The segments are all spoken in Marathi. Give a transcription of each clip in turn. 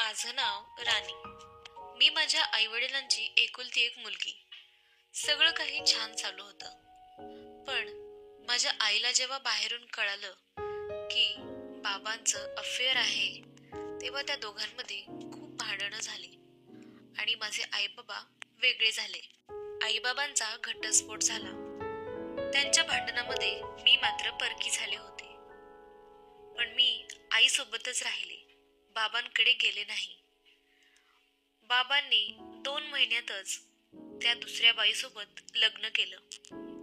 माझं नाव राणी. मी माझ्या आईवडिलांची एकुलती एक मुलगी. सगळं काही छान चालू होतं. पण माझ्या आईला जेव्हा बाहेरून कळालं की बाबांचं अफेअर आहे, तेव्हा त्या दोघांमध्ये खूप भांडणं झाली आणि माझे आई बाबा वेगळे झाले. आईबाबांचा घटस्फोट झाला. त्यांच्या भांडणामध्ये मी मात्र परकी झाले होते. पण मी आईसोबतच राहिले, बाबांकडे गेले नाही. बाबांनी 2 महिन्यातच त्या दुसऱ्या बाईसोबत लग्न केलं.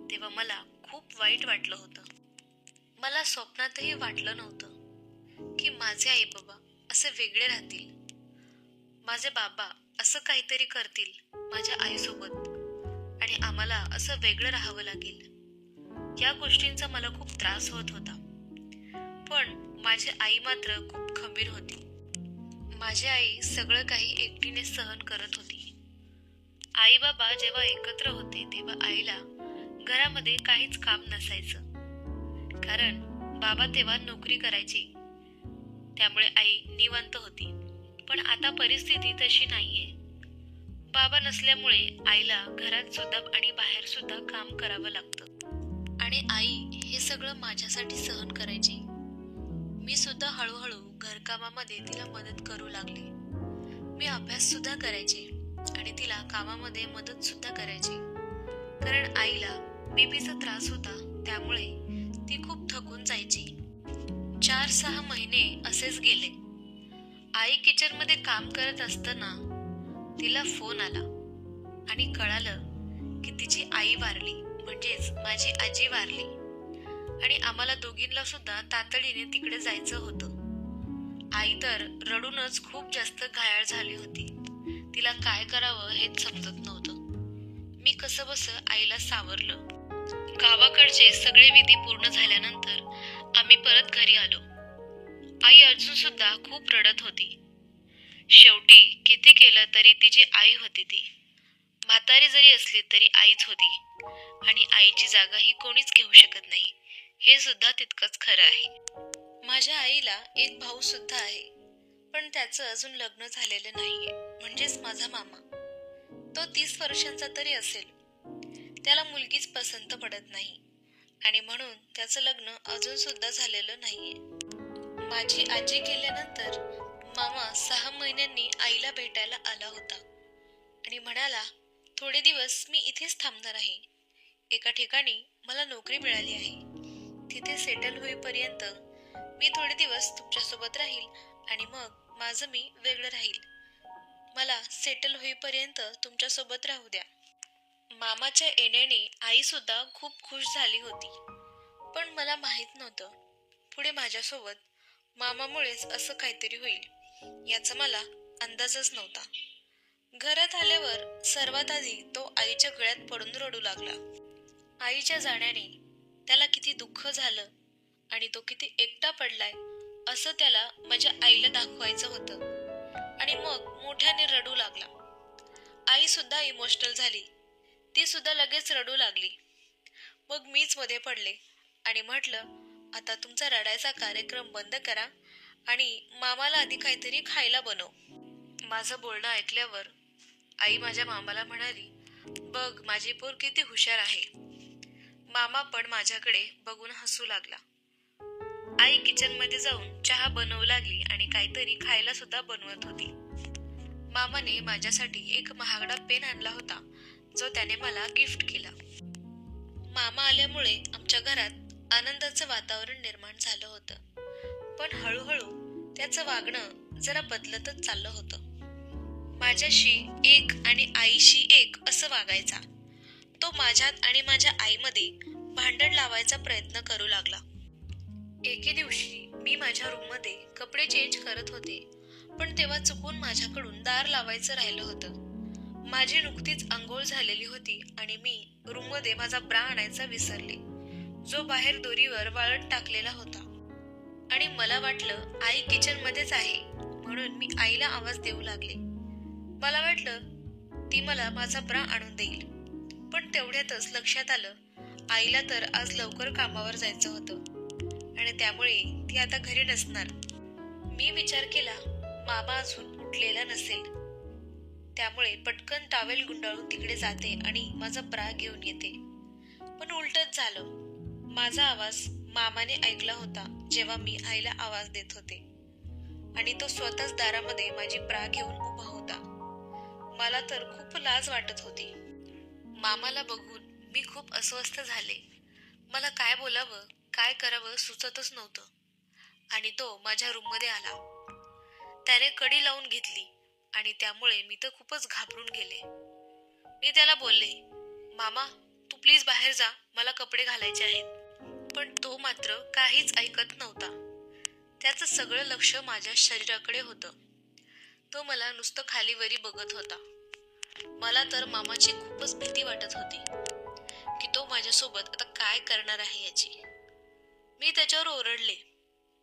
तेव्हा मला खूप वाईट वाटलं होतं. मला स्वप्नातही वाटलं नव्हतं की माझे आई बाबा असे वेगळे राहतील. माझे बाबा असं काहीतरी करतील माझ्या आईसोबत आणि आम्हाला असं वेगळं राहावं लागेल. या गोष्टींचा मला खूप त्रास होत होता. पण माझी आई मात्र खूप खंबीर होती. माझी आई सगळं काही एकटीने सहन करत होती. आई बाबा जेव्हा एकत्र होते तेव्हा आईला घरामध्ये काहीच काम नसायचं, कारण बाबा तेव्हा नोकरी करायचे. त्यामुळे आई निवांत होती. पण आता परिस्थिती तशी नाहीये. बाबा नसल्यामुळे आईला घरात सुद्धा आणि बाहेर सुद्धा काम करावं लागतं आणि आई हे सगळं माझ्यासाठी सहन करायची. मी सुद्धा हळूहळू घरकामामध्ये तिला मदत करू लागले. मी अभ्यास सुद्धा करायचे आणि तिला कामामध्ये मदत सुद्धा करायची, कारण आईला बीपीचा त्रास होता. त्यामुळे ती खूप थकून जायची. 4-6 महिने असेच गेले. आई किचन मध्ये काम करत असताना तिला फोन आला आणि कळालं की तिची आई वारली, म्हणजेच माझी आजी वारली आणि आम्हाला दोघींना सुद्धा तातडीने तिकडे जायचं होतं. आई तर रडूनच खूप जास्त घायाळ झाली होती. तिला काय करावं हेच समजत नव्हतं. मी कसंबसं आईला सावरलं. गावाकडचे सगळे विधी पूर्ण झाल्यानंतर आम्ही परत घरी आलो. आई अजून सुद्धा खूप रडत होती. शेवटी किती केलं तरी तिची आई होती ती. म्हातारी जरी असली तरी आईच होती आणि आईची जागा ही कोणीच घेऊ शकत नाही, हे सुद्धा तितकंच खरं आहे. माझ्या आईला एक भाऊ सुद्धा आहे, पण त्याचं अजून लग्न झालेलं नाहीये, म्हणजेच माझा मामा. तो 30 वर्षांचा तरी असेल. त्याला मुलगीच पसंत पडत नाही आणि म्हणून त्याचं लग्न अजून सुद्धा झालेलं नाहीये. माझी आजी गेल्यानंतर मामा 6 महिन्यांनी आईला भेटायला आला होता आणि म्हणाला, थोडे दिवस मी इथेच थांबणार आहे. एका ठिकाणी मला नोकरी मिळाली आहे. तिथे सेटल होईपर्यंत मी थोडे दिवस तुमच्यासोबत राहील आणि मग माझं मी वेगळं राहील. मला सेटल होईपर्यंत तुमच्यासोबत राहू द्या. मामाच्या येण्याने आई सुद्धा खूप खुश झाली होती. पण मला माहित नव्हतं पुढे माझ्यासोबत मामामुळेच असं काहीतरी होईल याचा मला अंदाजच नव्हता. घरात आल्यावर सर्वात आधी तो आईच्या गळ्यात पडून रडू लागला. आईच्या जाण्याने त्याला किती दुःख झालं आणि तो किती एकटा पडलाय असं त्याला माझ्या आईला दाखवायचं होतं आणि मग मोठ्याने रडू लागला. आई सुद्धा इमोशनल झाली. ती सुद्धा लगेच रडू लागली. मग मीच मध्ये पडले आणि म्हटलं, आता तुमचा रडायचा कार्यक्रम बंद करा आणि मामाला आधी काहीतरी खायला बनव. माझं बोलणं ऐकल्यावर आई माझ्या मामाला म्हणाली, बघ माझी पोर किती हुशार आहे. मामा पण माझ्याकडे बघून हसू लागला. आई किचन मध्ये जाऊन चहा बनवू लागली आणि काहीतरी खायला सुद्धा बनवत होती. मामाने माझ्यासाठी एक महागडा पेन आणला होता, जो त्याने मला गिफ्ट केला. मामा आल्यामुळे आमच्या घरात आनंदाचं वातावरण निर्माण झालं होतं. पण हळूहळू त्याचं वागणं जरा बदलतच चाललं होतं. माझ्याशी एक आणि आईशी एक असं वागायचा. तो माझ्यात आणि माझ्या आईमध्ये भांडण लावायचा प्रयत्न करू लागला. एके दिवशी मी माझ्या रूममध्ये कपडे चेंज करत होते, पण तेव्हा चुकून माझ्याकडून दार लावायचं राहिलं होतं. माझी नुकतीच आंघोळ झालेली होती आणि मी रूममध्ये माझा ब्रा आणायचा विसरले, जो बाहेर दोरीवर वाळत टाकलेला होता. आणि मला वाटलं आई किचन मध्येच आहे, म्हणून मी आईला आवाज देऊ लागले. मला वाटलं ती मला माझा ब्रा आणून देईल. पण तेवढ्यातच लक्षात आलं, आईला तर आज लवकर कामावर जायचं होतं आणि त्यामुळे ती आता घरी नसणार. मी विचार केला, मामा अजून उठलेला नसेल. त्यामुळे पटकन टॉवेल गुंडाळून तिकडे जाते आणि माझा ब्रा घेऊन येते. पण उलटच झालं. माझा आवाज मामाने ऐकला होता जेव्हा मी आईला आवाज देत होते आणि तो स्वतःच दारामध्ये माझी ब्रा घेऊन उभा होता. मला तर खूप लाज वाटत होती. मामाला बघून मी खूप अस्वस्थ झाले. मला काय बोलावं काय करावं सुचतच नव्हतं. आणि तो माझ्या रूममध्ये आला. त्याने कडी लावून घेतली आणि त्यामुळे मी तर खूपच घाबरून गेले. मी त्याला बोलले, मामा तू प्लीज बाहेर जा, मला कपडे घालायचे आहेत. पण तो मात्र काहीच ऐकत नव्हता. त्याचं सगळं लक्ष माझ्या शरीराकडे होतं. तो मला नुसतं खालीवरी बघत होता. मला तर मामाची खूपच भीती वाटत होती की तो माझ्यासोबत आता काय करणार आहे याची. मी त्याच्यावर ओरडले,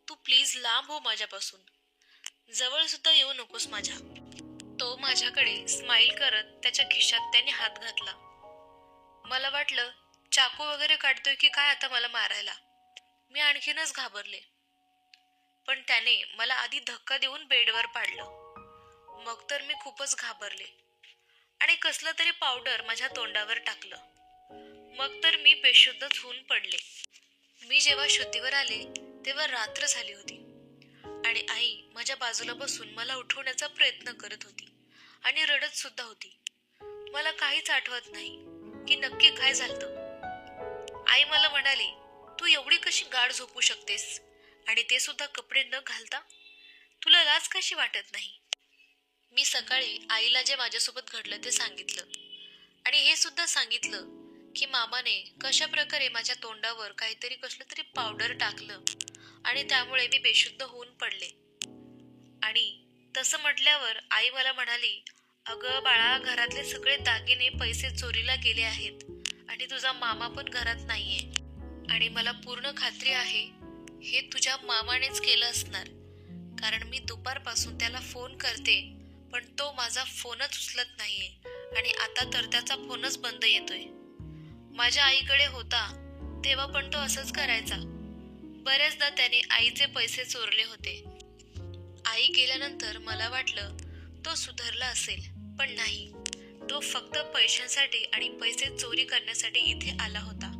तू प्लीज लांब हो माझ्यापासून, जवळ सुद्धा येऊ नकोस माझ्या. तो माझ्याकडे स्माईल करत त्याच्या खिशात त्याने हात घातला. मला वाटलं चाकू वगैरे काढतोय की काय आता मला मारायला. मी आणखीनच घाबरले. पण त्याने मला आधी धक्का देऊन बेडवर पाडलं. मग तर मी खूपच घाबरले आणि कसलं तरी पावडर माझ्या तोंडावर टाकलं. मग तर मी बेशुद्धच होऊन पडले. मी जेव्हा शुद्धीवर आले तेव्हा रात्र झाली होती आणि आई माझ्या बाजूला बसून मला उठवण्याचा प्रयत्न करत होती आणि रडत सुद्धा होती. मला काहीच आठवत नाही की नक्की काय झालं. आई मला म्हणाली, तू एवढी कशी गाढ झोपू शकतेस आणि ते सुद्धा कपडे न घालता? तुला लाज कशी वाटत नाही? मी सकाळी आईला जे माझ्यासोबत घडलं ते सांगितलं आणि हे सुद्धा सांगितलं की मामाने कशा प्रकारे माझ्या तोंडावर काहीतरी कसलं तरी पावडर टाकलं आणि त्यामुळे मी बेशुद्ध होऊन पडले. आणि तसं म्हटल्यावर आई मला म्हणाली, अगं बाळा, घरातले सगळे दागिने पैसे चोरीला गेले आहेत आणि तुझा मामा पण घरात नाहीये आणि मला पूर्ण खात्री आहे हे तुझ्या मामानेच केलं असणार, कारण मी दुपारपासून त्याला फोन करते पण तो माझा फोनच उचलत नाहीये आणि आता तर त्याचा फोनच बंद येतोय. माझ्या आईकडे होता तेव्हा पण तो असंच करायचा. बऱ्याचदा त्याने आईचे पैसे चोरले होते. आई गेल्यानंतर मला वाटलं तो सुधारला असेल, पण नाही. तो फक्त पैशांसाठी आणि पैसे चोरी करण्यासाठी इथे आला होता.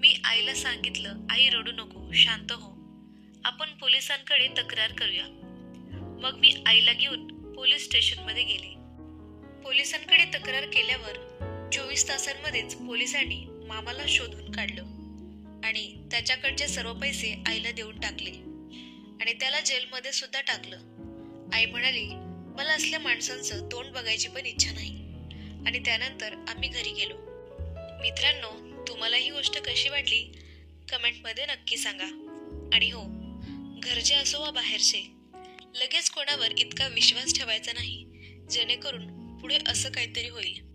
मी आईला सांगितलं, आई रडू नको, शांत हो, आपण पोलिसांकडे तक्रार करूया. मग मी आईला घेऊन पोलीस स्टेशनमध्ये गेले. पोलिसांकडे तक्रार केल्यावर 24 तासांमध्येच पोलिसांनी मामाला शोधून काढलं आणि त्याच्याकडचे सर्व पैसे आईला देऊन टाकले आणि त्याला जेलमध्ये सुद्धा टाकलं. आई म्हणाली, मला असल्या माणसांचं तोंड बघायची पण इच्छा नाही. आणि त्यानंतर आम्ही घरी गेलो. मित्रांनो, तुम्हाला ही गोष्ट कशी वाटली कमेंटमध्ये नक्की सांगा. आणि हो, घरचे असो वा बाहेरचे, लगेच कोणावर इतका विश्वास ठेवायचा नाही जेणेकरून पुढे असं काहीतरी होईल.